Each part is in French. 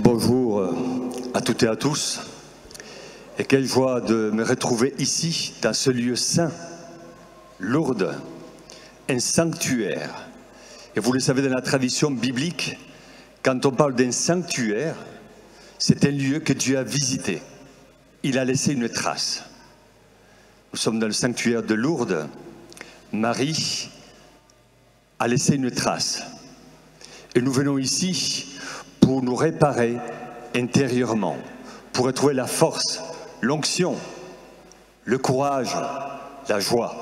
Bonjour à toutes et à tous, et quelle joie de me retrouver ici, dans ce lieu saint, Lourdes, un sanctuaire. Et vous le savez, dans la tradition biblique, quand on parle d'un sanctuaire, c'est un lieu que Dieu a visité. Il a laissé une trace. Nous sommes dans le sanctuaire de Lourdes. Marie a laissé une trace. Et nous venons ici pour nous réparer intérieurement, pour retrouver la force, l'onction, le courage, la joie.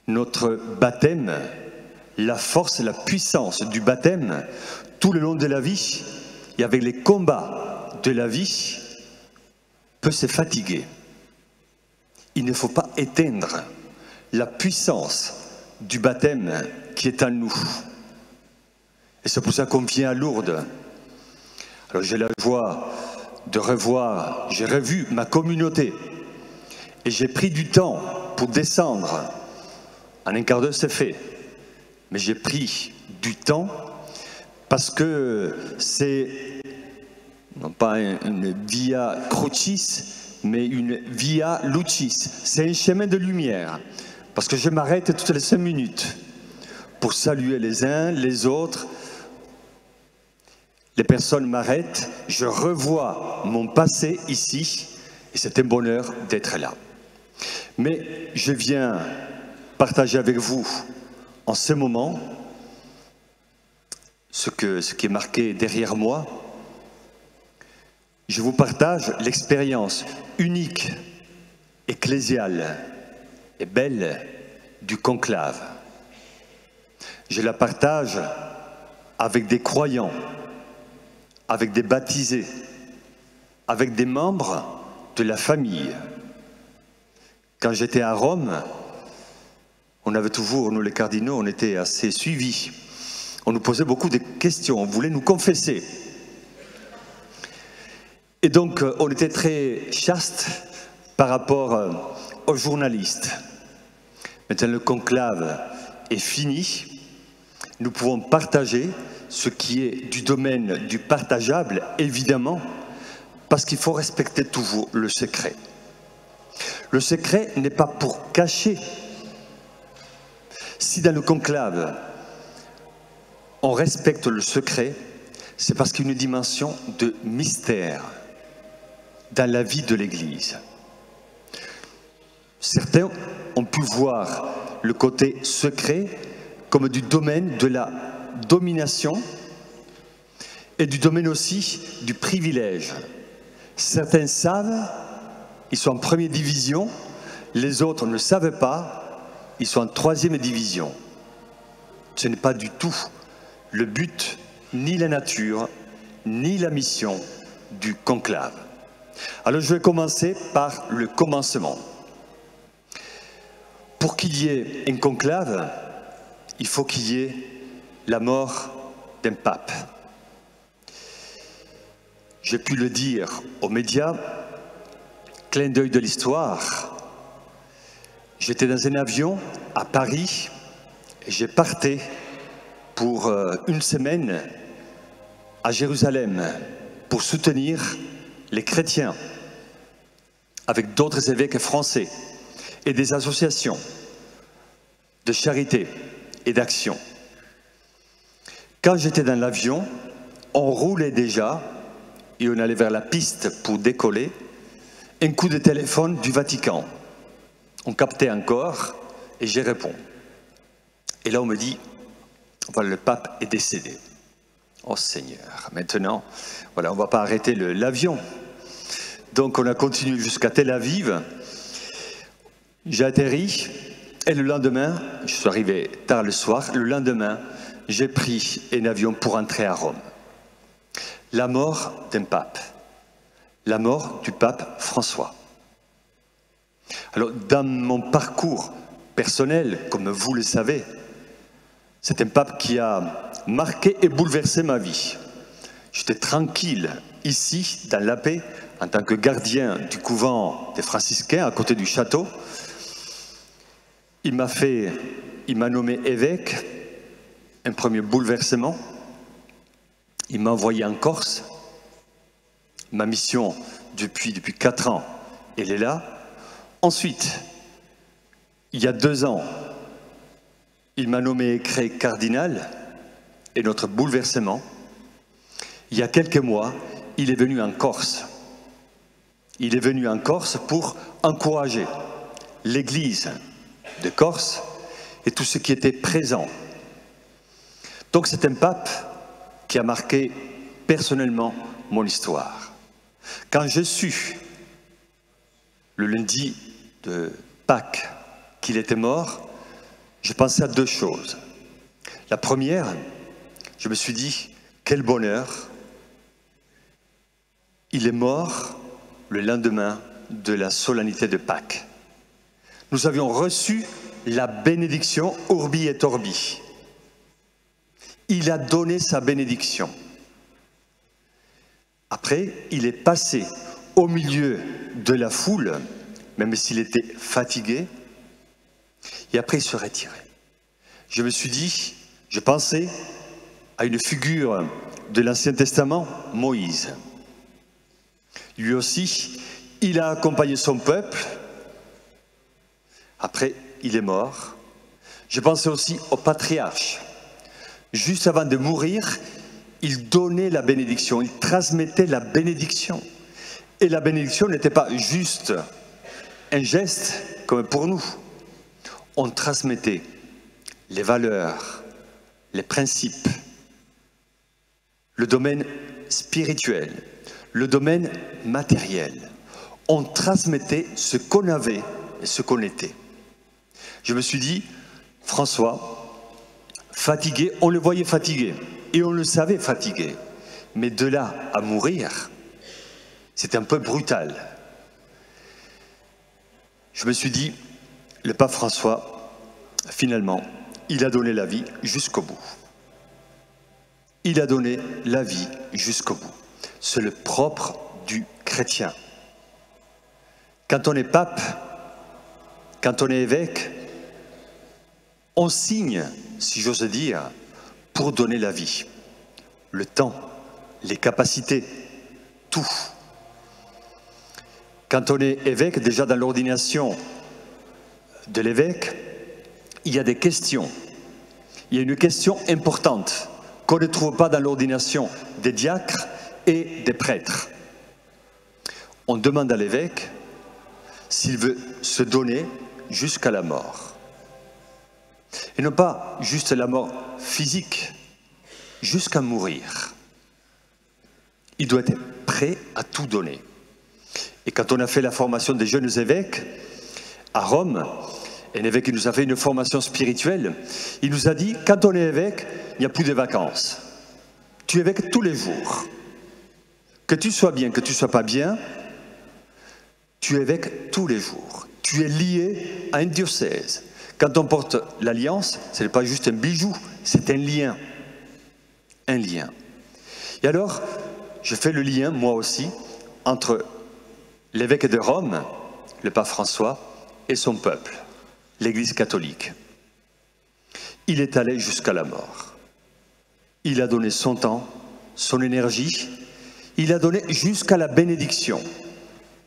Notre baptême, la force, la puissance du baptême, tout le long de la vie, et avec les combats de la vie, peut se fatiguer. Il ne faut pas éteindre la puissance du baptême qui est en nous. Et c'est pour ça qu'on vient à Lourdes. Alors j'ai la joie de revoir, j'ai revu ma communauté. Et j'ai pris du temps pour descendre. En un quart d'heure, c'est fait. Mais j'ai pris du temps parce que c'est, non pas une via crucis, mais une via lucis. C'est un chemin de lumière. Parce que je m'arrête toutes les 5 minutes pour saluer les uns, les autres. Les personnes m'arrêtent, je revois mon passé ici, et c'est un bonheur d'être là. Mais je viens partager avec vous, en ce moment, ce qui est marqué derrière moi. Je vous partage l'expérience unique, ecclésiale et belle du conclave. Je la partage avec des croyants, avec des baptisés, avec des membres de la famille. Quand j'étais à Rome, on avait toujours, nous les cardinaux, on était assez suivis. On nous posait beaucoup de questions, on voulait nous confesser. Et donc, on était très chaste par rapport aux journalistes. Maintenant, le conclave est fini. Nous pouvons partager ce qui est du domaine du partageable, évidemment, parce qu'il faut respecter toujours le secret. Le secret n'est pas pour cacher. Si dans le conclave, on respecte le secret, c'est parce qu'il y a une dimension de mystère dans la vie de l'Église. Certains ont pu voir le côté secret comme du domaine de la domination et du domaine aussi du privilège. Certains savent, ils sont en première division, les autres ne savent pas, ils sont en troisième division. Ce n'est pas du tout le but, ni la nature, ni la mission du conclave. Alors je vais commencer par le commencement. Pour qu'il y ait un conclave, il faut qu'il y ait la mort d'un pape. J'ai pu le dire aux médias, clin d'œil de l'histoire. J'étais dans un avion à Paris et j'ai parté pour une semaine à Jérusalem pour soutenir les chrétiens avec d'autres évêques français et des associations de charité et d'action. Quand j'étais dans l'avion, on roulait déjà et on allait vers la piste pour décoller. Un coup de téléphone du Vatican. On captait encore et j'y réponds. Et là on me dit, voilà, le pape est décédé. Oh Seigneur, maintenant, voilà, on ne va pas arrêter l'avion. Donc on a continué jusqu'à Tel Aviv. J'ai atterri et le lendemain, je suis arrivé tard le soir, le lendemain, j'ai pris un avion pour entrer à Rome. La mort d'un pape, la mort du pape François. Alors, dans mon parcours personnel, comme vous le savez, c'est un pape qui a marqué et bouleversé ma vie. J'étais tranquille ici, dans la paix, en tant que gardien du couvent des franciscains, à côté du château. Il m'a nommé évêque, un premier bouleversement. Il m'a envoyé en Corse. Ma mission depuis 4 ans, elle est là. Ensuite, il y a 2 ans, il m'a nommé évêque cardinal, et notre bouleversement. Il y a quelques mois, il est venu en Corse. Il est venu en Corse pour encourager l'Église de Corse et tout ce qui était présent. Donc c'est un pape qui a marqué personnellement mon histoire. Quand je sus, le lundi de Pâques, qu'il était mort, je pensais à 2 choses. La première, je me suis dit, quel bonheur, il est mort le lendemain de la solennité de Pâques. Nous avions reçu la bénédiction Urbi et Orbi. Il a donné sa bénédiction. Après, il est passé au milieu de la foule, même s'il était fatigué, et après il se retirait. Je me suis dit, je pensais à une figure de l'Ancien Testament, Moïse. Lui aussi, il a accompagné son peuple. Après, il est mort. Je pensais aussi au patriarche. Juste avant de mourir, il donnait la bénédiction, il transmettait la bénédiction. Et la bénédiction n'était pas juste un geste comme pour nous. On transmettait les valeurs, les principes, le domaine spirituel, le domaine matériel. On transmettait ce qu'on avait et ce qu'on était. Je me suis dit, François, fatigué, on le voyait fatigué et on le savait fatigué. Mais de là à mourir, c'est un peu brutal. Je me suis dit, le pape François, finalement, il a donné la vie jusqu'au bout. Il a donné la vie jusqu'au bout. C'est le propre du chrétien. Quand on est pape, quand on est évêque, on signe, si j'ose dire, pour donner la vie. Le temps, les capacités, tout. Quand on est évêque, déjà dans l'ordination de l'évêque, il y a des questions. Il y a une question importante qu'on ne trouve pas dans l'ordination des diacres et des prêtres. On demande à l'évêque s'il veut se donner jusqu'à la mort. Et non pas juste la mort physique, jusqu'à mourir. Il doit être prêt à tout donner. Et quand on a fait la formation des jeunes évêques à Rome, un évêque qui nous a fait une formation spirituelle, il nous a dit, quand on est évêque, il n'y a plus de vacances. Tu es évêque tous les jours. Que tu sois bien, que tu ne sois pas bien, tu es évêque tous les jours. Tu es lié à un diocèse. Quand on porte l'alliance, ce n'est pas juste un bijou, c'est un lien. Un lien. Et alors, je fais le lien, moi aussi, entre l'évêque de Rome, le pape François, et son peuple, l'Église catholique. Il est allé jusqu'à la mort. Il a donné son temps, son énergie, il a donné jusqu'à la bénédiction.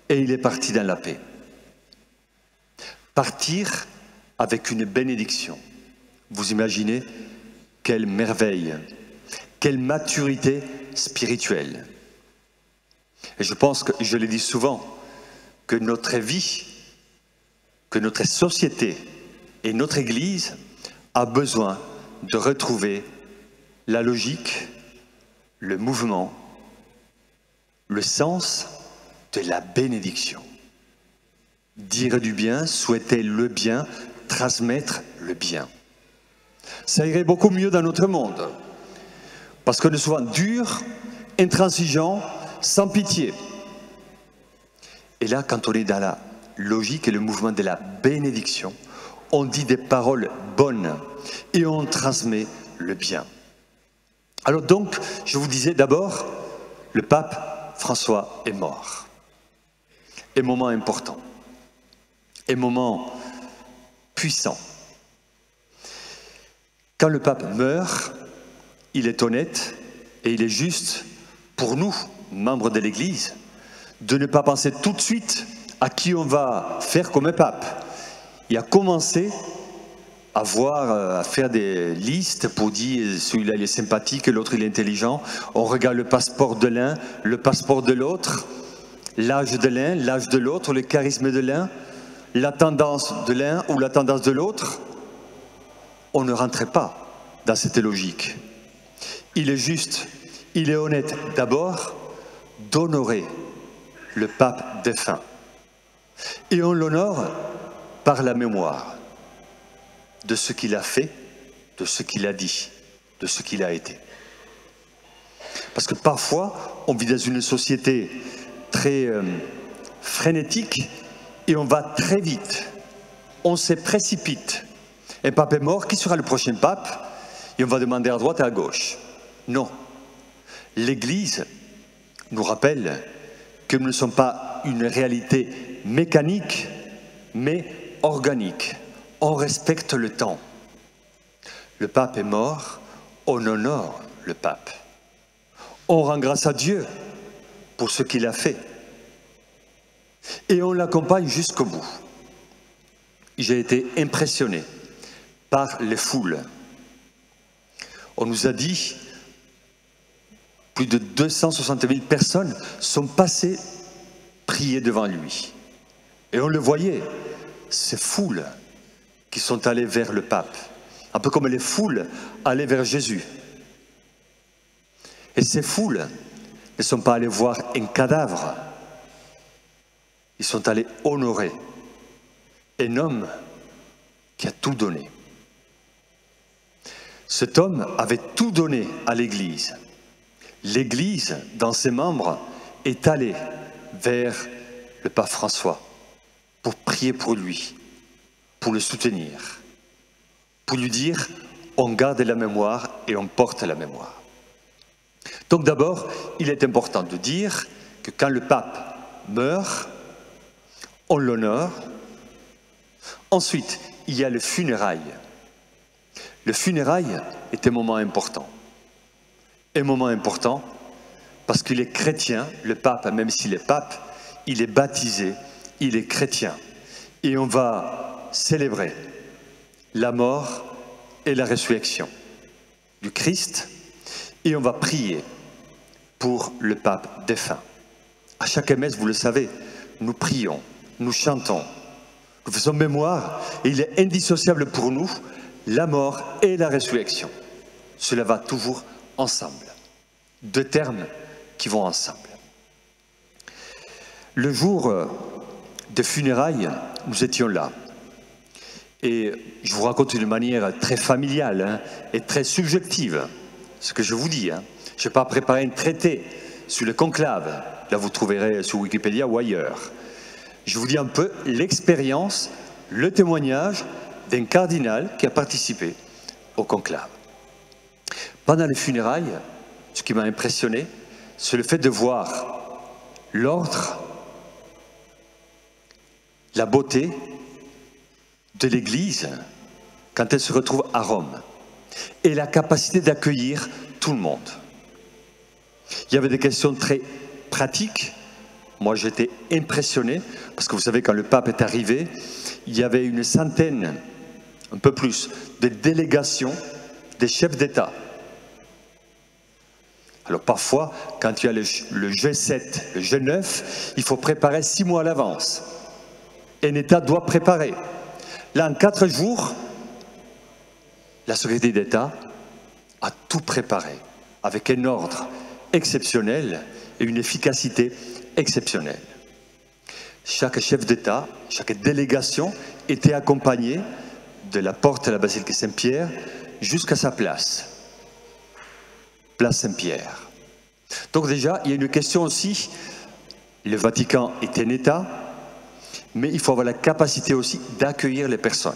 Et il est parti dans la paix. Partir avec une bénédiction. Vous imaginez quelle merveille, quelle maturité spirituelle. Et je pense que, je le dis souvent, que notre vie, que notre société et notre Église a besoin de retrouver la logique, le mouvement, le sens de la bénédiction. Dire du bien, souhaiter le bien, transmettre le bien. Ça irait beaucoup mieux dans notre monde. Parce qu'on est souvent dur, intransigeant, sans pitié. Et là, quand on est dans la logique et le mouvement de la bénédiction, on dit des paroles bonnes et on transmet le bien. Alors donc, je vous disais d'abord, le pape François est mort. Un moment important. Un moment puissant. Quand le pape meurt, il est honnête, Et il est juste pour nous, membres de l'Église, de ne pas penser tout de suite à qui on va faire comme un pape. Et à commencer à faire des listes pour dire celui-là il est sympathique, l'autre il est intelligent. On regarde le passeport de l'un, le passeport de l'autre, l'âge de l'un, l'âge de l'autre, le charisme de l'un, la tendance de l'un ou la tendance de l'autre. On ne rentrait pas dans cette logique. Il est juste, il est honnête d'abord d'honorer le pape défunt. Et on l'honore par la mémoire de ce qu'il a fait, de ce qu'il a dit, de ce qu'il a été. Parce que parfois, on vit dans une société très frénétique et on va très vite. On se précipite. Un pape est mort, qui sera le prochain pape? Et on va demander à droite et à gauche. Non. L'Église nous rappelle que nous ne sommes pas une réalité mécanique, mais organique. On respecte le temps. Le pape est mort, on honore le pape. On rend grâce à Dieu pour ce qu'il a fait. Et on l'accompagne jusqu'au bout. J'ai été impressionné par les foules. On nous a dit plus de 260 000 personnes sont passées prier devant lui. Et on le voyait, ces foules qui sont allées vers le pape, un peu comme les foules allaient vers Jésus. Et ces foules ne sont pas allées voir un cadavre, ils sont allés honorer un homme qui a tout donné. Cet homme avait tout donné à l'Église. L'Église, dans ses membres, est allée vers le pape François pour prier pour lui, pour le soutenir, pour lui dire on garde la mémoire et on porte la mémoire. Donc d'abord, il est important de dire que quand le pape meurt, on l'honore. Ensuite, il y a le funérail. Le funérail est un moment important. Un moment important parce qu'il est chrétien, le pape, même s'il est pape, il est baptisé, il est chrétien. Et on va célébrer la mort et la résurrection du Christ et on va prier pour le pape défunt. À chaque messe, vous le savez, nous prions, nous chantons, nous faisons mémoire et il est indissociable pour nous la mort et la résurrection. Cela va toujours ensemble. Deux termes qui vont ensemble. Le jour des funérailles, nous étions là. Et je vous raconte d'une manière très familiale et très subjective ce que je vous dis. Je n'ai pas préparé un traité sur le conclave. Là, vous trouverez sur Wikipédia ou ailleurs. Je vous dis un peu l'expérience, le témoignage d'un cardinal qui a participé au conclave. Pendant les funérailles, ce qui m'a impressionné, c'est le fait de voir l'ordre, la beauté de l'Église quand elle se retrouve à Rome et la capacité d'accueillir tout le monde. Il y avait des questions très pratiques. Moi, j'étais impressionné parce que vous savez, quand le pape est arrivé, il y avait une centaine, un peu plus, de délégations des chefs d'État. Alors parfois, quand il y a le G7, le G9, il faut préparer 6 mois à l'avance. Un État doit préparer. Là, en 4 jours, la Secrétaire d'État a tout préparé, avec un ordre exceptionnel et une efficacité exceptionnelle. Chaque chef d'État, chaque délégation était accompagnée de la porte de la basilique Saint-Pierre jusqu'à sa place. Place Saint-Pierre. Donc déjà, il y a une question aussi, le Vatican est un État, mais il faut avoir la capacité aussi d'accueillir les personnes.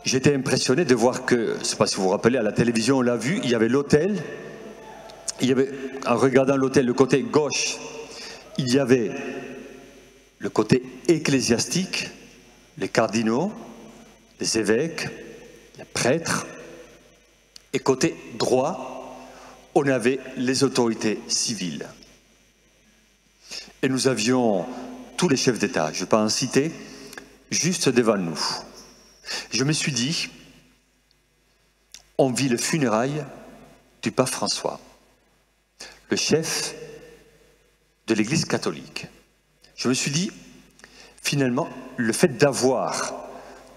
J'étais impressionné de voir que, je ne sais pas si vous vous rappelez, à la télévision on l'a vu, il y avait l'autel, il y avait, en regardant l'autel, le côté gauche, il y avait le côté ecclésiastique, les cardinaux, les évêques, les prêtres, Et côté droit, on avait les autorités civiles. Et nous avions tous les chefs d'État, je ne vais pas en citer, juste devant nous. Je me suis dit, on vit le funérail du pape François, le chef de l'Église catholique. Je me suis dit, finalement, le fait d'avoir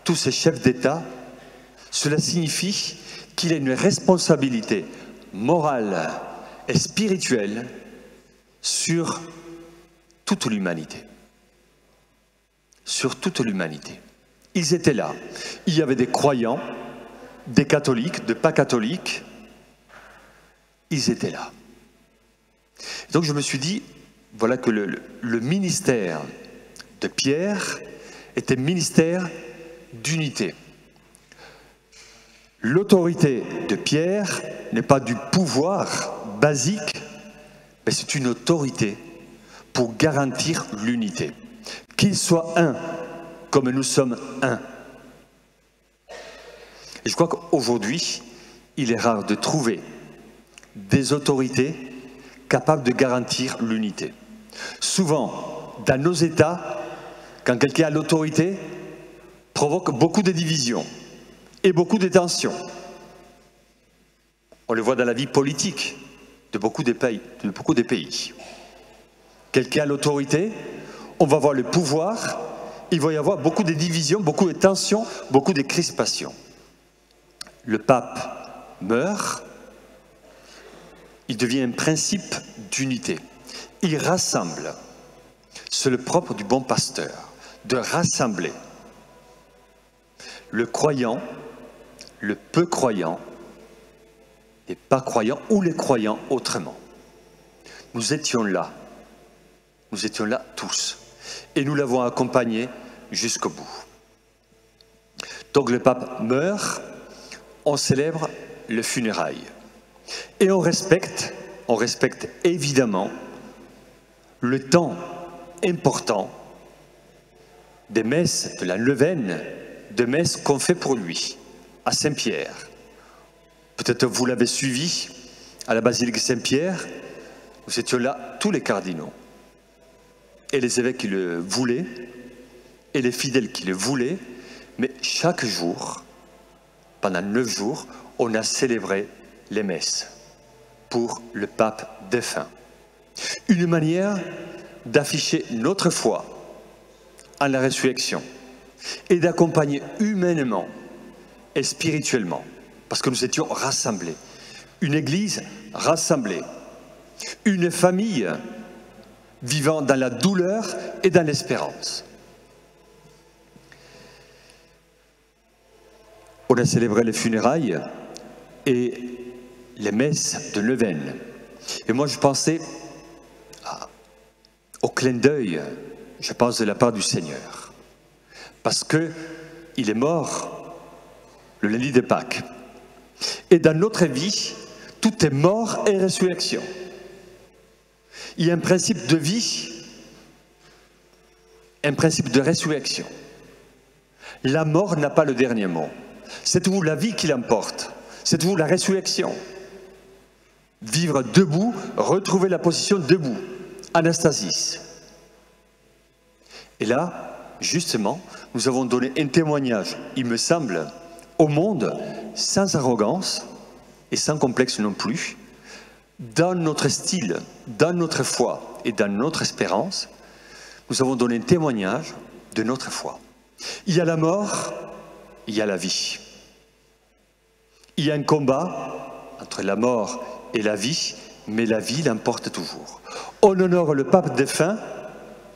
tous ces chefs d'État, cela signifie qu'il a une responsabilité morale et spirituelle sur toute l'humanité. Sur toute l'humanité. Ils étaient là. Il y avait des croyants, des catholiques, des pas catholiques. Ils étaient là. Donc je me suis dit, voilà que le ministère de Pierre était ministère d'unité. L'autorité de Pierre n'est pas du pouvoir basique, mais c'est une autorité pour garantir l'unité. Qu'il soit un, comme nous sommes un. Et je crois qu'aujourd'hui, il est rare de trouver des autorités capables de garantir l'unité. Souvent, dans nos États, quand quelqu'un a l'autorité, provoque beaucoup de divisions et beaucoup de tensions. On le voit dans la vie politique de beaucoup de pays. Quelqu'un a l'autorité, on va voir le pouvoir, il va y avoir beaucoup de divisions, beaucoup de tensions, beaucoup de crispations. Le pape meurt, il devient un principe d'unité. Il rassemble. C'est le propre du bon pasteur, de rassembler le croyant, le peu croyant, les pas croyants ou les croyants autrement. Nous étions là tous, et nous l'avons accompagné jusqu'au bout. Donc le pape meurt, on célèbre le funérail, et on respecte évidemment le temps important des messes de la neuvaine, de messes qu'on fait pour lui, à Saint-Pierre. Peut-être vous l'avez suivi à la basilique Saint-Pierre, nous étions là tous les cardinaux, et les évêques qui le voulaient, et les fidèles qui le voulaient, mais chaque jour, pendant 9 jours, on a célébré les messes pour le pape défunt. Une manière d'afficher notre foi en la résurrection et d'accompagner humainement et spirituellement, parce que nous étions rassemblés. Une église rassemblée, une famille vivant dans la douleur et dans l'espérance. On a célébré les funérailles et les messes de neuvaine. Et moi je pensais au clin d'œil, je pense, de la part du Seigneur. Parce qu'il est mort le lundi de Pâques. Et dans notre vie, tout est mort et résurrection. Il y a un principe de vie, un principe de résurrection. La mort n'a pas le dernier mot. C'est toujours la vie qui l'emporte. C'est toujours la résurrection. Vivre debout, retrouver la position debout. Anastasis. Et là, justement, nous avons donné un témoignage, il me semble, au monde, sans arrogance et sans complexe non plus, dans notre style, dans notre foi et dans notre espérance, nous avons donné un témoignage de notre foi. Il y a la mort, il y a la vie. Il y a un combat entre la mort et la vie, mais la vie l'emporte toujours. On honore le pape défunt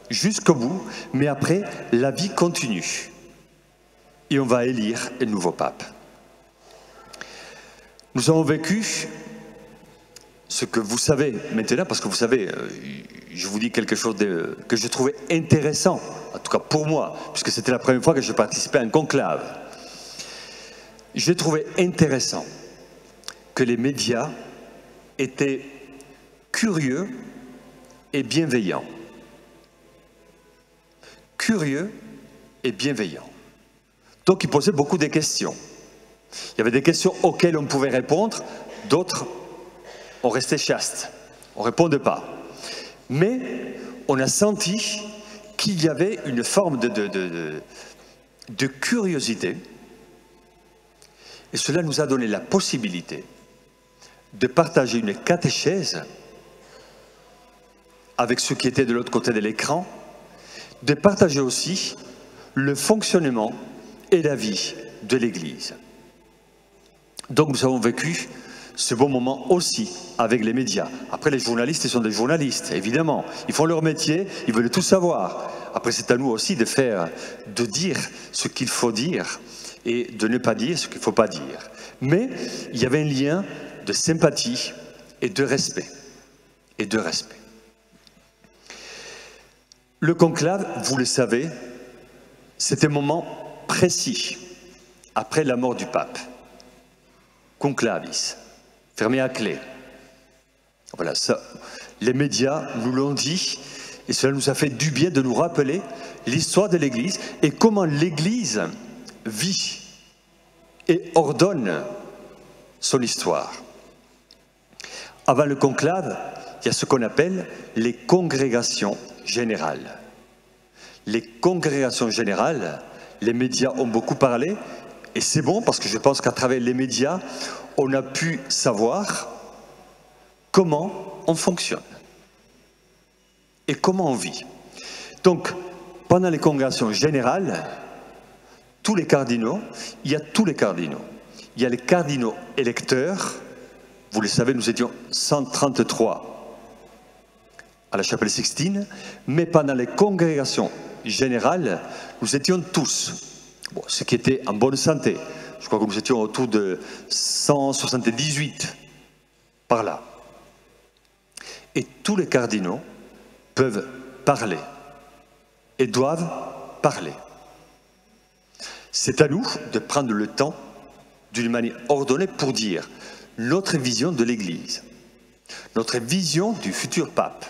jusqu'au bout, mais après, la vie continue. Et on va élire un nouveau pape. Nous avons vécu ce que vous savez maintenant, parce que vous savez, je vous dis quelque chose que je trouvais intéressant, en tout cas pour moi, puisque c'était la première fois que je participais à un conclave. J'ai trouvé intéressant que les médias étaient curieux et bienveillants. Curieux et bienveillants. Donc ils posaient beaucoup de questions. Il y avait des questions auxquelles on pouvait répondre, d'autres, on restait chaste, on ne répondait pas. Mais on a senti qu'il y avait une forme de curiosité, et cela nous a donné la possibilité de partager une catéchèse avec ceux qui étaient de l'autre côté de l'écran, de partager aussi le fonctionnement et la vie de l'Église. Donc nous avons vécu ce bon moment aussi avec les médias. Après, les journalistes, ils sont des journalistes, évidemment. Ils font leur métier, ils veulent tout savoir. Après, c'est à nous aussi de dire ce qu'il faut dire et de ne pas dire ce qu'il ne faut pas dire. Mais il y avait un lien de sympathie et de respect. Le conclave, vous le savez, c'est un moment précis après la mort du pape. Conclavis, fermé à clé. Voilà, ça, les médias nous l'ont dit, et cela nous a fait du bien de nous rappeler l'histoire de l'Église et comment l'Église vit et ordonne son histoire. Avant le conclave, il y a ce qu'on appelle les congrégations générales. Les congrégations générales, les médias ont beaucoup parlé, et c'est bon parce que je pense qu'à travers les médias, on a pu savoir comment on fonctionne et comment on vit. Donc, pendant les congrégations générales, tous les cardinaux, il y a tous les cardinaux. Il y a les cardinaux électeurs, vous le savez, nous étions 133 à la chapelle Sixtine, mais pendant les congrégations générales, nous étions tous, bon, ceux qui étaient en bonne santé. Je crois que nous étions autour de 178, par là. Et tous les cardinaux peuvent parler et doivent parler. C'est à nous de prendre le temps d'une manière ordonnée pour dire notre vision de l'Église, notre vision du futur pape,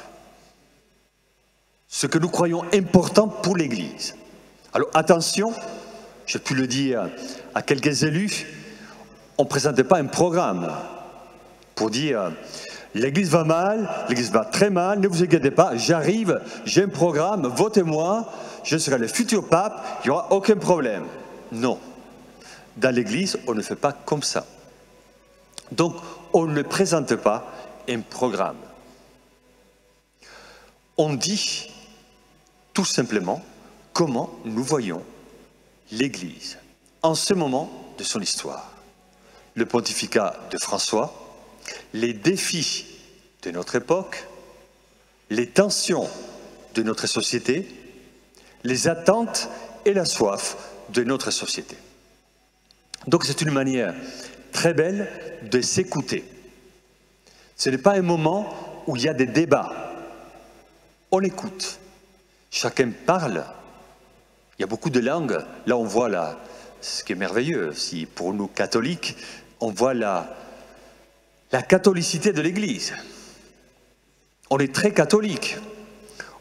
ce que nous croyons important pour l'Église. Alors attention, j'ai pu le dire à quelques élus, on ne présentait pas un programme pour dire l'Église va mal, l'Église va très mal, ne vous inquiétez pas, j'arrive, j'ai un programme, votez-moi, je serai le futur pape, il n'y aura aucun problème. Non, dans l'Église, on ne fait pas comme ça. Donc, on ne présente pas un programme. On dit tout simplement comment nous voyons l'Église en ce moment de son histoire. Le pontificat de François, les défis de notre époque, les tensions de notre société, les attentes et la soif de notre société. Donc c'est une manière très belle de s'écouter. Ce n'est pas un moment où il y a des débats. On écoute. Chacun parle. Il y a beaucoup de langues. Là, on voit ce qui est merveilleux. Si pour nous catholiques, on voit la catholicité de l'Église. On est très catholique.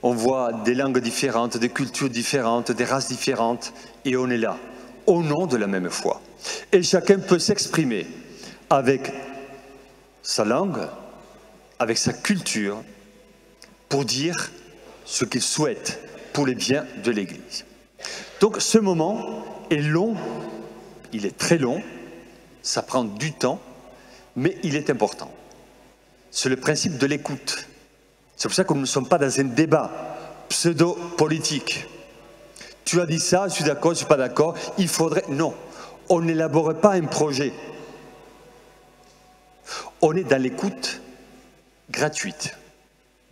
On voit des langues différentes, des cultures différentes, des races différentes, et on est là, au nom de la même foi. Et chacun peut s'exprimer avec sa langue, avec sa culture, pour dire ce qu'il souhaite pour les biens de l'Église. Donc ce moment est long, il est très long, ça prend du temps, mais il est important. C'est le principe de l'écoute. C'est pour ça que nous ne sommes pas dans un débat pseudo-politique. Tu as dit ça, je suis d'accord, je ne suis pas d'accord, il faudrait... Non, on n'élabore pas un projet. On est dans l'écoute gratuite,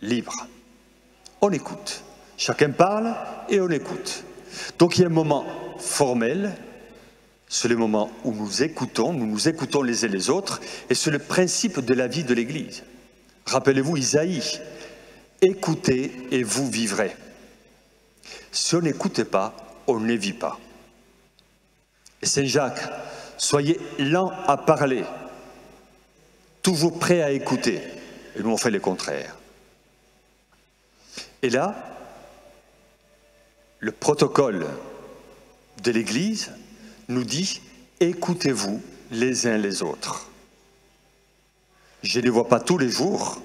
libre. On écoute. Chacun parle et on écoute. Donc il y a un moment formel, c'est le moment où nous nous écoutons les uns les autres, et c'est le principe de la vie de l'Église. Rappelez-vous Isaïe, écoutez et vous vivrez. Si on n'écoute pas, on ne vit pas. Et Saint Jacques, soyez lents à parler, toujours prêts à écouter. Et nous on fait le contraire. Et là, le protocole de l'Église nous dit « écoutez-vous les uns les autres. Je ne vois pas tous les jours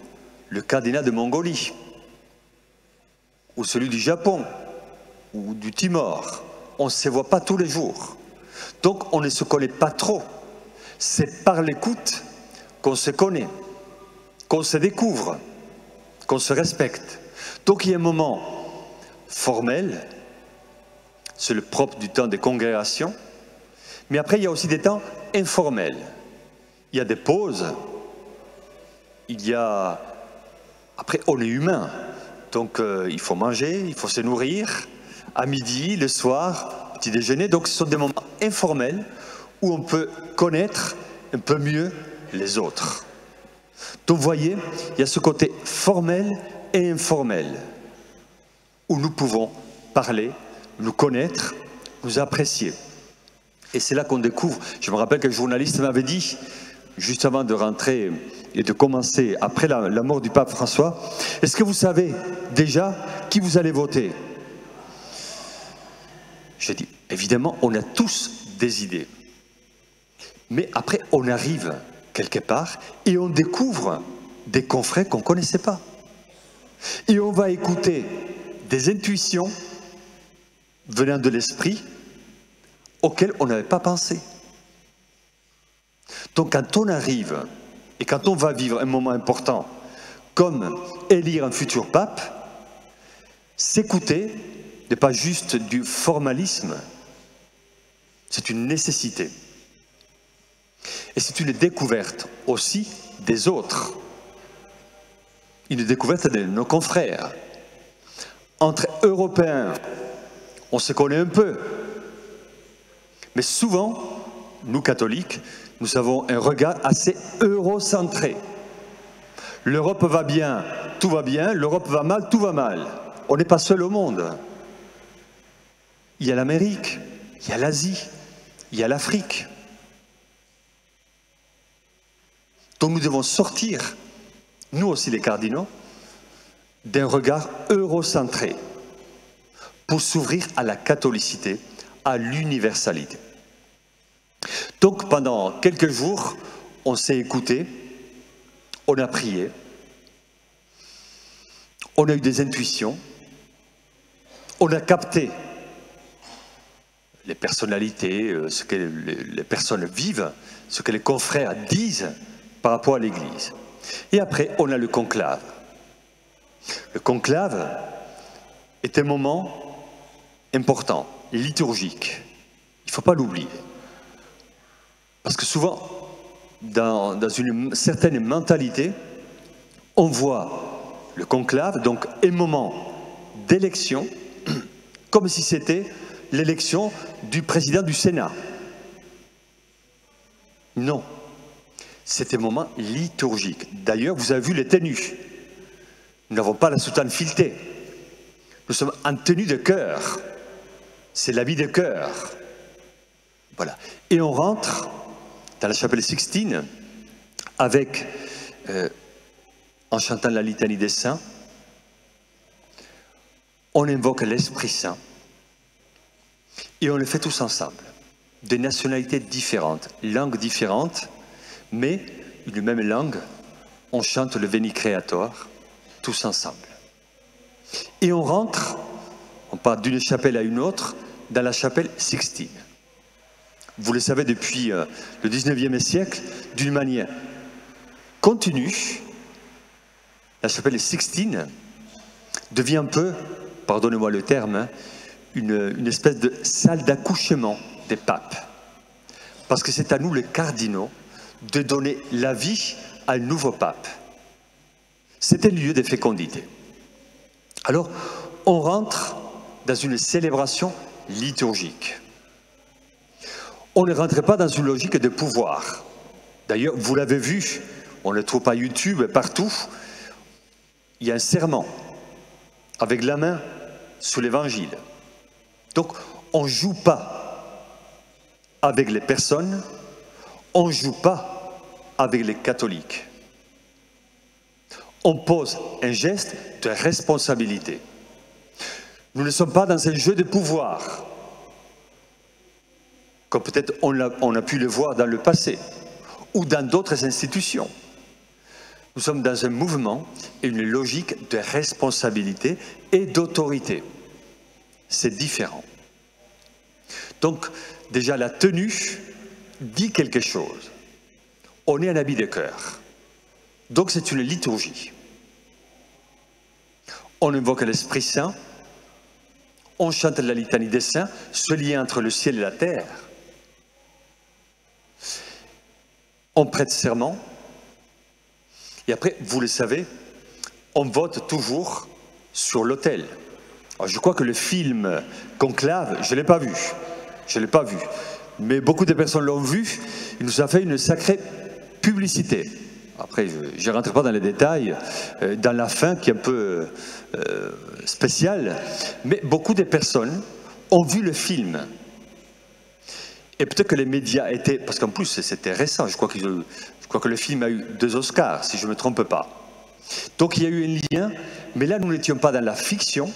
le cardinal de Mongolie, ou celui du Japon, ou du Timor. On ne se voit pas tous les jours. Donc on ne se connaît pas trop. C'est par l'écoute qu'on se connaît, qu'on se découvre, qu'on se respecte. Donc il y a un moment formel, c'est le propre du temps des congrégations, mais après il y a aussi des temps informels. Il y a des pauses, après on est humain, donc il faut manger, il faut se nourrir, à midi, le soir, petit déjeuner, donc ce sont des moments informels où on peut connaître un peu mieux les autres. Donc vous voyez, il y a ce côté formel et informel, où nous pouvons parler, nous connaître, nous apprécier. Et c'est là qu'on découvre, je me rappelle qu'un journaliste m'avait dit, juste avant de rentrer et de commencer, après la mort du pape François, est-ce que vous savez déjà qui vous allez voter? J'ai dit, évidemment, on a tous des idées. Mais après, on arrive quelque part et on découvre des confrères qu'on ne connaissait pas. Et on va écouter des intuitions venant de l'esprit auxquelles on n'avait pas pensé. Donc quand on arrive et quand on va vivre un moment important comme élire un futur pape, s'écouter n'est pas juste du formalisme, c'est une nécessité. Et c'est une découverte aussi des autres, une découverte de nos confrères. Entre Européens, on se connaît un peu, mais souvent, nous catholiques, nous avons un regard assez eurocentré. L'Europe va bien, tout va bien, l'Europe va mal, tout va mal. On n'est pas seul au monde. Il y a l'Amérique, il y a l'Asie, il y a l'Afrique. Donc nous devons sortir, nous aussi les cardinaux, d'un regard eurocentré pour s'ouvrir à la catholicité, à l'universalité. Donc pendant quelques jours, on s'est écouté, on a prié, on a eu des intuitions, on a capté les personnalités, ce que les personnes vivent, ce que les confrères disent par rapport à l'Église. Et après, on a le conclave. Le conclave est un moment important, liturgique. Il ne faut pas l'oublier. Parce que souvent, dans une certaine mentalité, on voit le conclave, donc un moment d'élection, comme si c'était l'élection du président du Sénat. Non. C'est un moment liturgique. D'ailleurs, vous avez vu les tenues. Nous n'avons pas la soutane filetée. Nous sommes en tenue de chœur. C'est l'habit de chœur. Voilà. Et on rentre dans la chapelle Sixtine avec, en chantant la litanie des saints, on invoque l'Esprit Saint et on le fait tous ensemble. De nationalités différentes, langues différentes, mais une même langue, on chante le Veni Creator, tous ensemble. Et on rentre, on part d'une chapelle à une autre, dans la chapelle Sixtine. Vous le savez depuis le 19e siècle, d'une manière continue, la chapelle Sixtine devient un peu, pardonnez-moi le terme, une espèce de salle d'accouchement des papes. Parce que c'est à nous, les cardinaux, de donner la vie à un nouveau pape. C'est un lieu de fécondité. Alors, on rentre dans une célébration liturgique. On ne rentre pas dans une logique de pouvoir. D'ailleurs, vous l'avez vu, on le trouve à YouTube, partout, il y a un serment avec la main sous l'évangile. Donc, on ne joue pas avec les personnes, on ne joue pas avec les catholiques. On pose un geste de responsabilité. Nous ne sommes pas dans un jeu de pouvoir. comme peut-être on a pu le voir dans le passé, ou dans d'autres institutions. Nous sommes dans un mouvement et une logique de responsabilité et d'autorité. C'est différent. Donc, déjà, la tenue dit quelque chose. On est un habit de cœur. Donc, c'est une liturgie. On invoque l'Esprit Saint, on chante la litanie des saints, ce lien entre le ciel et la terre. On prête serment. Et après, vous le savez, on vote toujours sur l'autel. Je crois que le film Conclave, je ne l'ai pas vu. Je ne l'ai pas vu. Mais beaucoup de personnes l'ont vu. Il nous a fait une sacrée publicité. Après, je ne rentre pas dans les détails, dans la fin qui est un peu spéciale. Mais beaucoup de personnes ont vu le film. Et peut-être que les médias étaient... Parce qu'en plus, c'était récent. Je crois que le film a eu 2 Oscars, si je ne me trompe pas. Donc il y a eu un lien. Mais là, nous n'étions pas dans la fiction.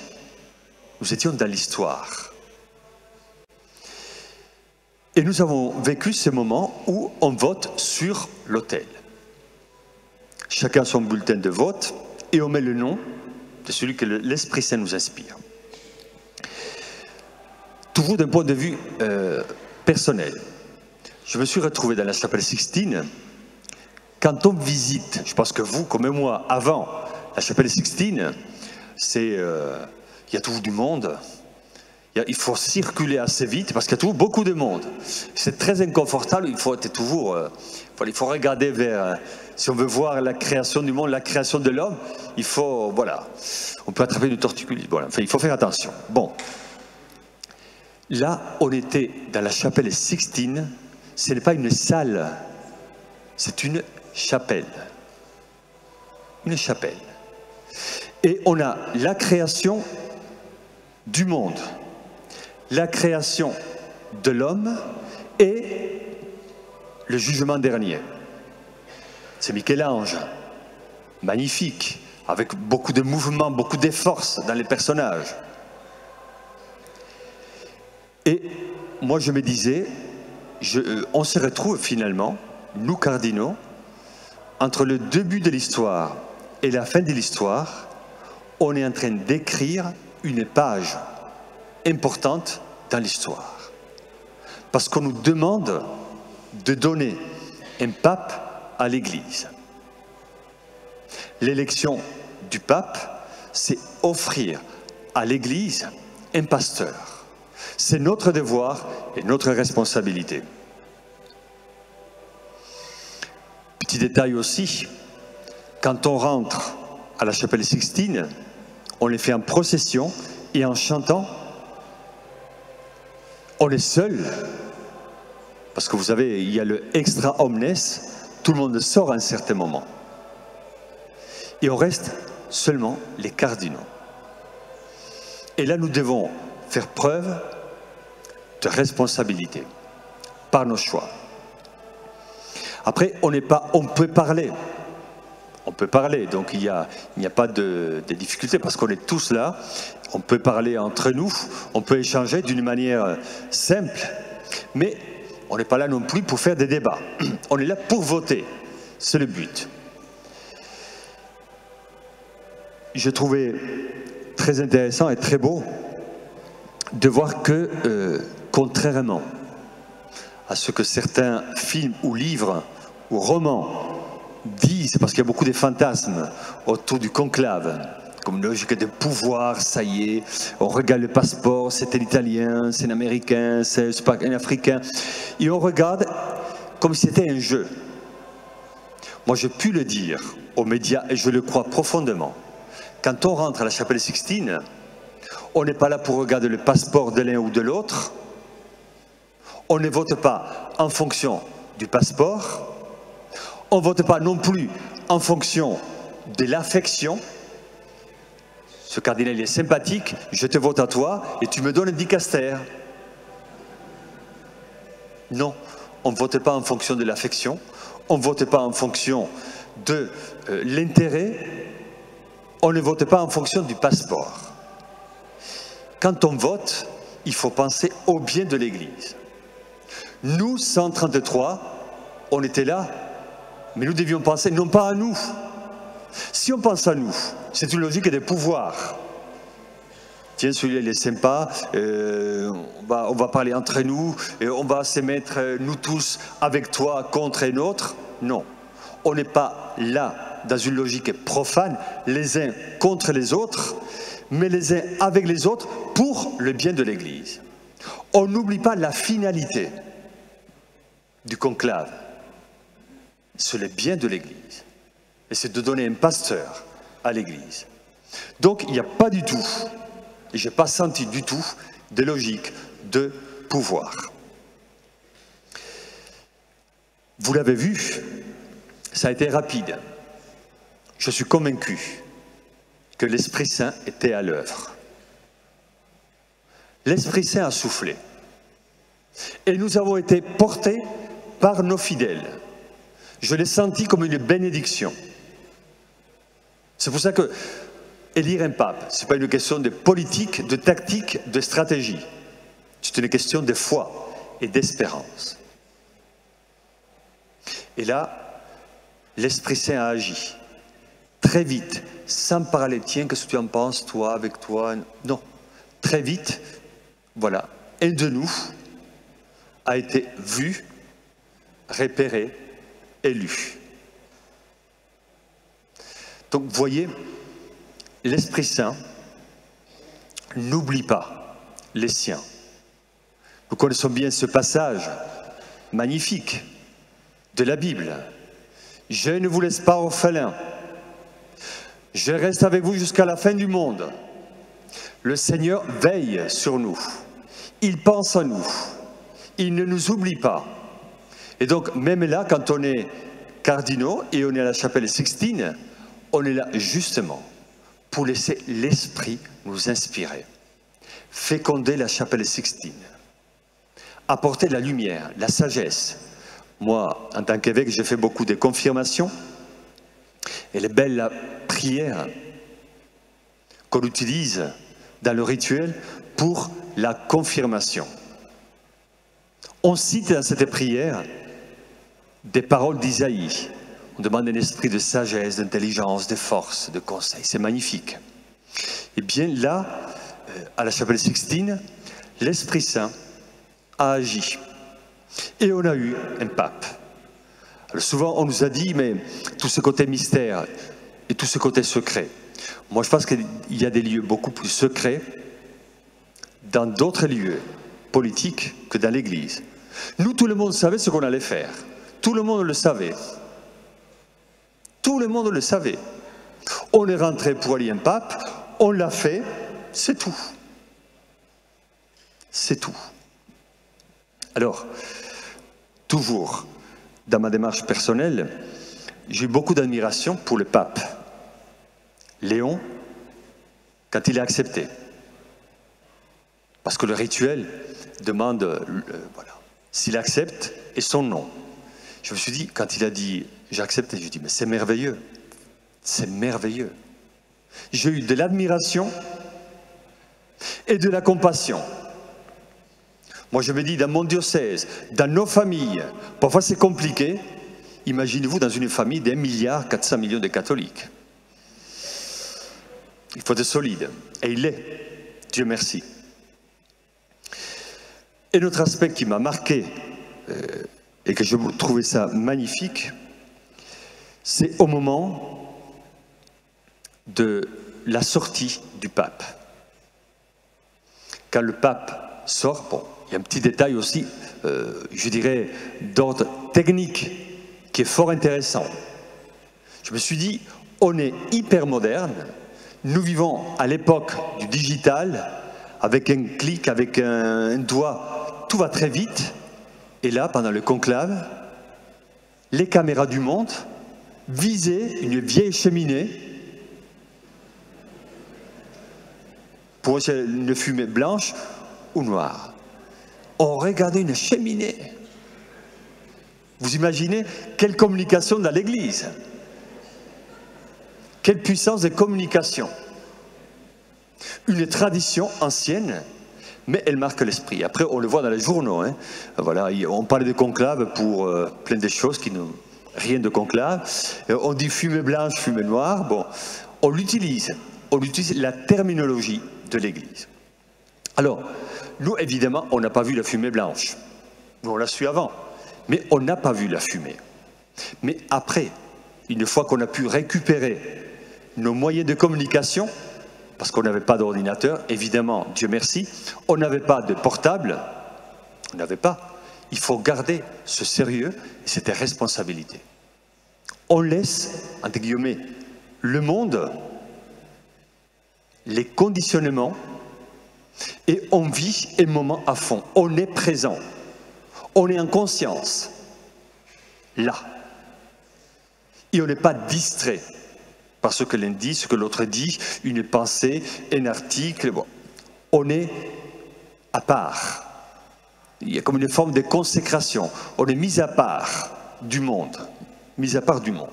Nous étions dans l'histoire. Et nous avons vécu ce moment où on vote sur l'autel. Chacun son bulletin de vote et on met le nom de celui que l'Esprit Saint nous inspire. Toujours d'un point de vue personnel. Je me suis retrouvé dans la chapelle Sixtine. Quand on visite, je pense que vous, comme moi, avant la chapelle Sixtine, il y a toujours du monde. Il faut circuler assez vite parce qu'il y a toujours beaucoup de monde. C'est très inconfortable. Il faut regarder vers... Si on veut voir la création du monde, la création de l'homme, il faut... Voilà. On peut attraper une torticolis. Voilà. Enfin, il faut faire attention. Bon. Là, on était dans la chapelle Sixtine. Ce n'est pas une salle. C'est une chapelle. Une chapelle. Et on a la création du monde, la création de l'homme et le jugement dernier. C'est Michel-Ange, magnifique, avec beaucoup de mouvements, beaucoup de force dans les personnages. Et moi je me disais, on se retrouve finalement, nous cardinaux, entre le début de l'histoire et la fin de l'histoire, on est en train d'écrire une page importante dans l'histoire. Parce qu'on nous demande de donner un pape à l'Église. L'élection du pape, c'est offrir à l'Église un pasteur. C'est notre devoir et notre responsabilité. Petit détail aussi, quand on rentre à la chapelle Sixtine, on les fait en procession et en chantant. On est seul, parce que vous savez, il y a le extra omnes, tout le monde sort à un certain moment. Et on reste seulement les cardinaux. Et là, nous devons faire preuve de responsabilité par nos choix. Après, on peut parler. On peut parler, donc il n'y a pas de difficulté parce qu'on est tous là, on peut parler entre nous, on peut échanger d'une manière simple, mais on n'est pas là non plus pour faire des débats. On est là pour voter, c'est le but. Je trouvais très intéressant et très beau de voir que, contrairement à ce que certains films ou livres ou romans disent, parce qu'il y a beaucoup de fantasmes autour du conclave, comme une logique de pouvoir, ça y est, on regarde le passeport, c'est un Italien, c'est un Américain, c'est un Africain, et on regarde comme si c'était un jeu. Moi, je puis le dire aux médias, et je le crois profondément, quand on rentre à la chapelle Sixtine, on n'est pas là pour regarder le passeport de l'un ou de l'autre, on ne vote pas en fonction du passeport, on ne vote pas non plus en fonction de l'affection. Ce cardinal est sympathique, je te vote à toi et tu me donnes un dicaster. Non, on ne vote pas en fonction de l'affection, on ne vote pas en fonction de l'intérêt, on ne vote pas en fonction du passeport. Quand on vote, il faut penser au bien de l'Église. Nous, 133, on était là, mais nous devions penser non pas à nous. Si on pense à nous, c'est une logique des pouvoirs. Tiens, celui-là, il est sympa, on va parler entre nous, et on va se mettre, nous tous, avec toi, contre un autre. Non, on n'est pas là, dans une logique profane, les uns contre les autres, mais les uns avec les autres pour le bien de l'Église. On n'oublie pas la finalité du conclave. C'est le bien de l'Église. Et c'est de donner un pasteur à l'Église. Donc, il n'y a pas du tout, et je n'ai pas senti du tout, de logique de pouvoir. Vous l'avez vu, ça a été rapide. Je suis convaincu que l'Esprit Saint était à l'œuvre. L'Esprit Saint a soufflé. Et nous avons été portés par nos fidèles. Je l'ai senti comme une bénédiction. C'est pour ça que élire un pape, ce n'est pas une question de politique, de tactique, de stratégie. C'est une question de foi et d'espérance. Et là, l'Esprit Saint a agi. Très vite, sans parler, tiens, qu'est-ce que tu en penses, toi, avec toi? Non. Très vite, voilà, un de nous a été vu, repéré, élu. Donc, vous voyez, l'Esprit Saint n'oublie pas les siens. Nous connaissons bien ce passage magnifique de la Bible. « Je ne vous laisse pas orphelins. Je reste avec vous jusqu'à la fin du monde. » Le Seigneur veille sur nous. Il pense à nous. Il ne nous oublie pas. Et donc, même là, quand on est cardinaux et on est à la chapelle Sixtine, on est là justement pour laisser l'Esprit nous inspirer. Féconder la chapelle Sixtine. Apporter la lumière, la sagesse. Moi, en tant qu'évêque, j'ai fait beaucoup de confirmations. Elle est belle la prière qu'on utilise dans le rituel pour la confirmation. On cite dans cette prière des paroles d'Isaïe. On demande un esprit de sagesse, d'intelligence, de force, de conseil. C'est magnifique. Et bien là, à la chapelle Sixtine, l'Esprit Saint a agi. Et on a eu un pape. Alors souvent, on nous a dit, mais tout ce côté mystère et tout ce côté secret. Moi, je pense qu'il y a des lieux beaucoup plus secrets dans d'autres lieux politiques que dans l'Église. Nous, tout le monde savait ce qu'on allait faire. Tout le monde le savait. Tout le monde le savait. On est rentré pour aller un pape, on l'a fait, c'est tout. C'est tout. Alors, toujours, dans ma démarche personnelle, j'ai eu beaucoup d'admiration pour le pape Léon, quand il a accepté. Parce que le rituel demande, voilà, s'il accepte et son nom. Je me suis dit, quand il a dit « j'accepte », je me dis « mais c'est merveilleux, c'est merveilleux ». J'ai eu de l'admiration et de la compassion. Moi, je me dis, dans mon diocèse, dans nos familles, parfois c'est compliqué. Imaginez-vous dans une famille d'1,4 milliard de catholiques. Il faut être solide. Et il l'est. Dieu merci. Et notre aspect qui m'a marqué, et que je trouvais ça magnifique, c'est au moment de la sortie du pape. Quand le pape sort, bon, il y a un petit détail aussi, je dirais, d'ordre technique, qui est fort intéressant. Je me suis dit, on est hyper moderne, nous vivons à l'époque du digital, avec un clic, avec un doigt, tout va très vite. Et là, pendant le conclave, les caméras du monde visaient une vieille cheminée pour une fumée blanche ou noire. On regardait une cheminée. Vous imaginez quelle communication dans l'Église? Quelle puissance de communication? Une tradition ancienne, mais elle marque l'esprit. Après, on le voit dans les journaux. Hein. Voilà, on parle de conclave pour plein de choses qui n'ont rien de conclave. On dit fumée blanche, fumée noire. Bon, on l'utilise la terminologie de l'Église. Alors, nous, évidemment, on n'a pas vu la fumée blanche. Nous, on l'a su avant. Mais on n'a pas vu la fumée. Mais après, une fois qu'on a pu récupérer nos moyens de communication, parce qu'on n'avait pas d'ordinateur, évidemment, Dieu merci, on n'avait pas de portable, on n'avait pas. Il faut garder ce sérieux et cette responsabilité. On laisse, entre guillemets, le monde, les conditionnements, et on vit un moment à fond. On est présent, on est en conscience, là. Et on n'est pas distrait par ce que l'un dit, ce que l'autre dit, une pensée, un article. Bon. On est à part. Il y a comme une forme de consécration. On est mis à part du monde. Mis à part du monde.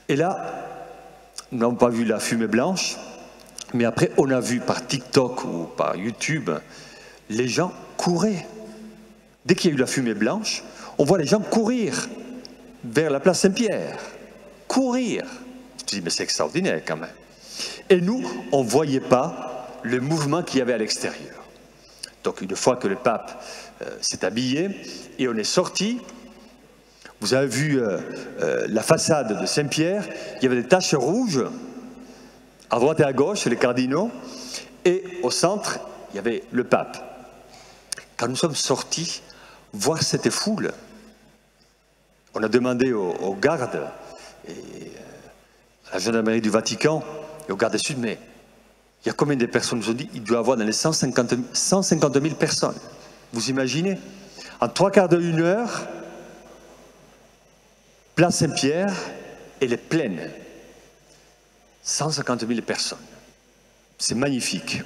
Et là, nous n'avons pas vu la fumée blanche, mais après, on a vu par TikTok ou par YouTube, les gens couraient. Dès qu'il y a eu la fumée blanche, on voit les gens courir vers la place Saint-Pierre. Courir. Je me dis, mais c'est extraordinaire quand même. Et nous, on ne voyait pas le mouvement qu'il y avait à l'extérieur. Donc une fois que le pape s'est habillé et on est sorti, vous avez vu la façade de Saint-Pierre, il y avait des taches rouges à droite et à gauche, les cardinaux, et au centre, il y avait le pape. Quand nous sommes sortis, voir cette foule, on a demandé aux gardes et à la gendarmerie du Vatican et aux gardes du Sud, mais il y a combien de personnes? Nous ont dit, il doit y avoir dans les 150 000 personnes. Vous imaginez? En 3/4 d'une heure, place Saint-Pierre, elle est pleine. 150 000 personnes. C'est magnifique.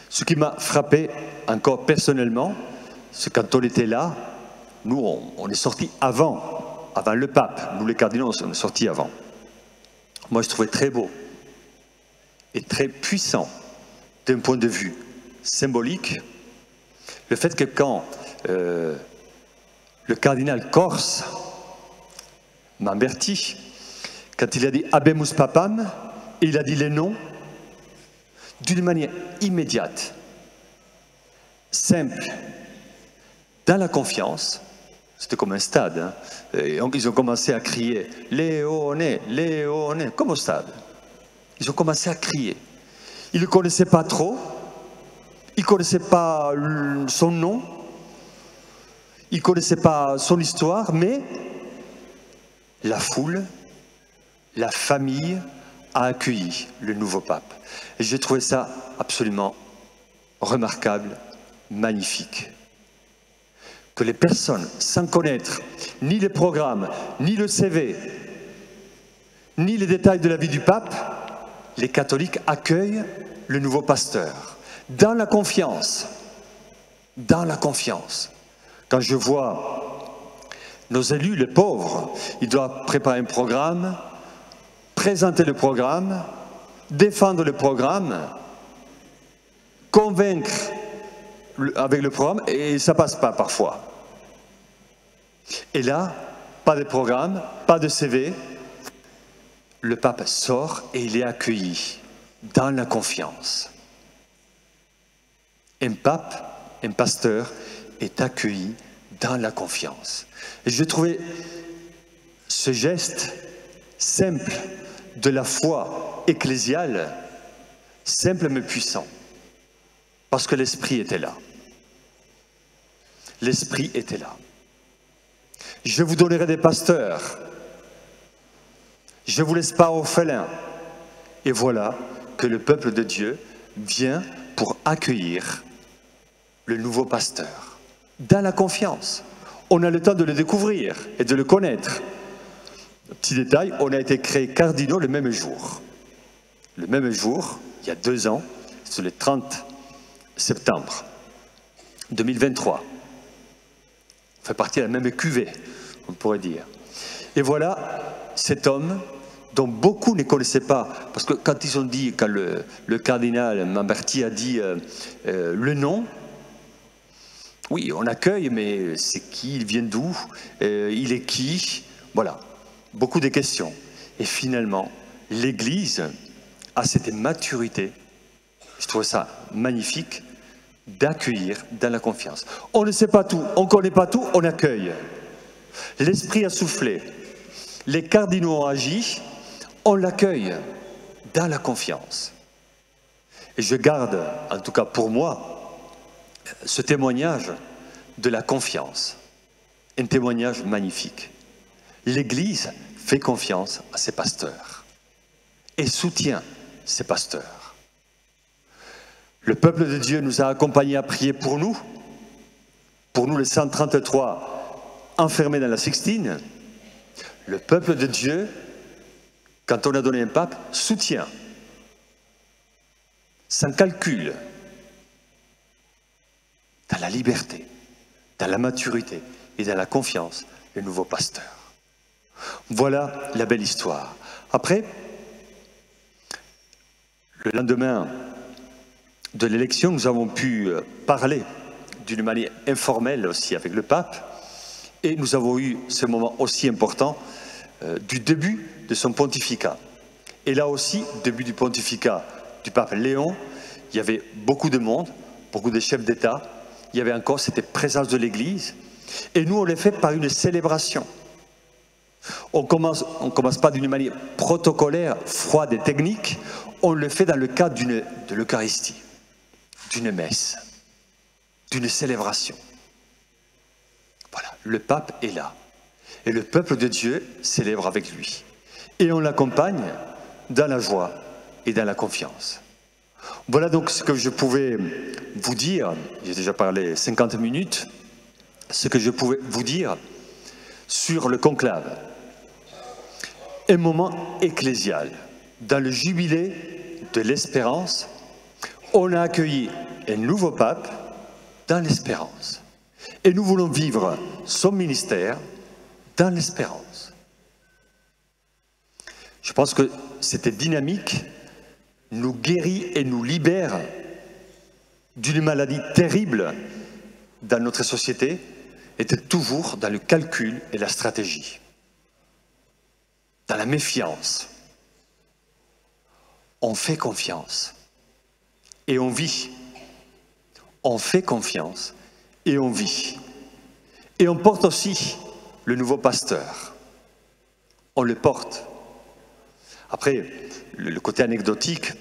Ce qui m'a frappé encore personnellement, c'est quand on était là, nous on est sortis avant le pape. Nous les cardinaux, on est sortis avant. Moi je trouvais très beau et très puissant d'un point de vue symbolique le fait que quand le cardinal corse Mamberti, quand il a dit Habemus Papam, il a dit les noms d'une manière immédiate, simple, dans la confiance. C'était comme un stade. Hein. Et donc, ils ont commencé à crier « Léoné, Léoné », comme au stade. Ils ont commencé à crier. Ils ne le connaissaient pas trop, ils ne connaissaient pas son nom, ils ne connaissaient pas son histoire, mais la foule, la famille a accueilli le nouveau pape. Et j'ai trouvé ça absolument remarquable, magnifique. Que les personnes, sans connaître ni les programmes, ni le CV, ni les détails de la vie du pape, les catholiques accueillent le nouveau pasteur, dans la confiance. Dans la confiance. Quand je vois nos élus, les pauvres, ils doivent préparer un programme, présenter le programme, défendre le programme, convaincre avec le programme, et ça ne passe pas parfois. Et là, pas de programme, pas de CV, le pape sort et il est accueilli dans la confiance. Un pape, un pasteur est accueilli dans la confiance. Et je trouvais ce geste simple de la foi ecclésiale, simple mais puissant, parce que l'Esprit était là. L'Esprit était là. Je vous donnerai des pasteurs, je ne vous laisse pas orphelins. Et voilà que le peuple de Dieu vient pour accueillir le nouveau pasteur, dans la confiance. On a le temps de le découvrir et de le connaître. Petit détail, on a été créés cardinaux le même jour. Le même jour, il y a 2 ans, c'est le 30 septembre 2023. On fait partie de la même cuvée, on pourrait dire. Et voilà cet homme dont beaucoup ne connaissaient pas. Parce que quand ils ont dit, quand le cardinal Mamberti a dit le nom, oui, on accueille, mais c'est qui, il vient d'où, il est qui, voilà, beaucoup de questions. Et finalement, l'Église a cette maturité, je trouve ça magnifique, d'accueillir dans la confiance. On ne sait pas tout, on ne connaît pas tout, on accueille. L'Esprit a soufflé, les cardinaux ont agi, on l'accueille dans la confiance. Et je garde, en tout cas pour moi, ce témoignage de la confiance. Un témoignage magnifique. L'Église fait confiance à ses pasteurs et soutient ses pasteurs. Le peuple de Dieu nous a accompagnés à prier pour nous les 133 enfermés dans la Sixtine. Le peuple de Dieu, quand on a donné un pape, soutient, sans calcul, dans la liberté, dans la maturité et dans la confiance, le nouveau pasteur. Voilà la belle histoire. Après, le lendemain de l'élection, nous avons pu parler d'une manière informelle aussi avec le pape, et nous avons eu ce moment aussi important du début de son pontificat. Et là aussi, début du pontificat du pape Léon, il y avait beaucoup de monde, beaucoup de chefs d'État, il y avait encore cette présence de l'Église, et nous on l'a fait par une célébration. On commence pas d'une manière protocolaire, froide et technique, on le fait dans le cadre de l'Eucharistie, d'une messe, d'une célébration. Voilà, le pape est là, et le peuple de Dieu célèbre avec lui. Et on l'accompagne dans la joie et dans la confiance. Voilà donc ce que je pouvais vous dire, j'ai déjà parlé 50 minutes, ce que je pouvais vous dire sur le conclave. Un moment ecclésial, dans le jubilé de l'espérance, on a accueilli un nouveau pape dans l'espérance. Et nous voulons vivre son ministère dans l'espérance. Je pense que cette dynamique nous guérit et nous libère d'une maladie terrible dans notre société, était toujours dans le calcul et la stratégie, dans la méfiance. On fait confiance et on vit. On fait confiance et on vit. Et on porte aussi le nouveau pasteur. On le porte. Après, le côté anecdotique,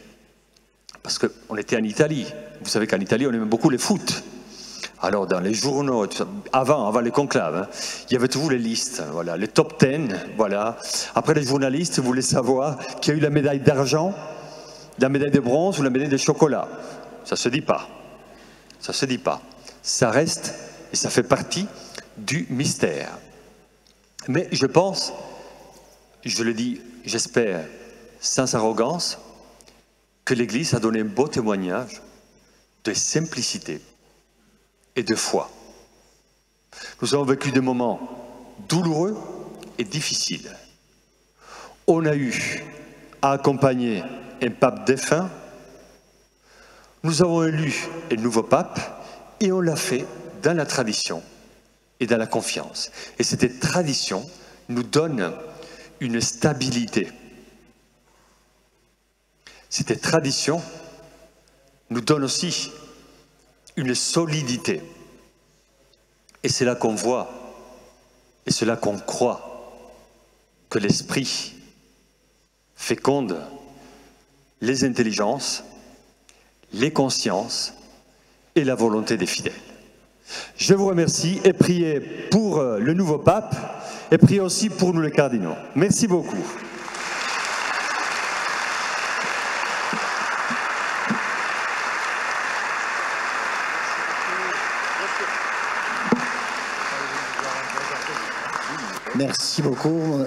parce qu'on était en Italie. Vous savez qu'en Italie, on aime beaucoup le foot. Alors, dans les journaux, avant les conclaves, hein, il y avait toujours les listes, voilà, les top 10, voilà. Après, les journalistes voulaient savoir qui a eu la médaille d'argent, la médaille de bronze ou la médaille de chocolat. Ça ne se dit pas. Ça ne se dit pas. Ça reste et ça fait partie du mystère. Mais je pense, je le dis, j'espère, sans arrogance, que l'Église a donné un beau témoignage de simplicité et de foi. Nous avons vécu des moments douloureux et difficiles. On a eu à accompagner un pape défunt. Nous avons élu un nouveau pape et on l'a fait dans la tradition et dans la confiance. Et cette tradition nous donne une stabilité. Cette tradition nous donne aussi une solidité. Et c'est là qu'on voit, et c'est là qu'on croit que l'Esprit féconde les intelligences, les consciences et la volonté des fidèles. Je vous remercie et priez pour le nouveau pape et priez aussi pour nous les cardinaux. Merci beaucoup. Merci beaucoup.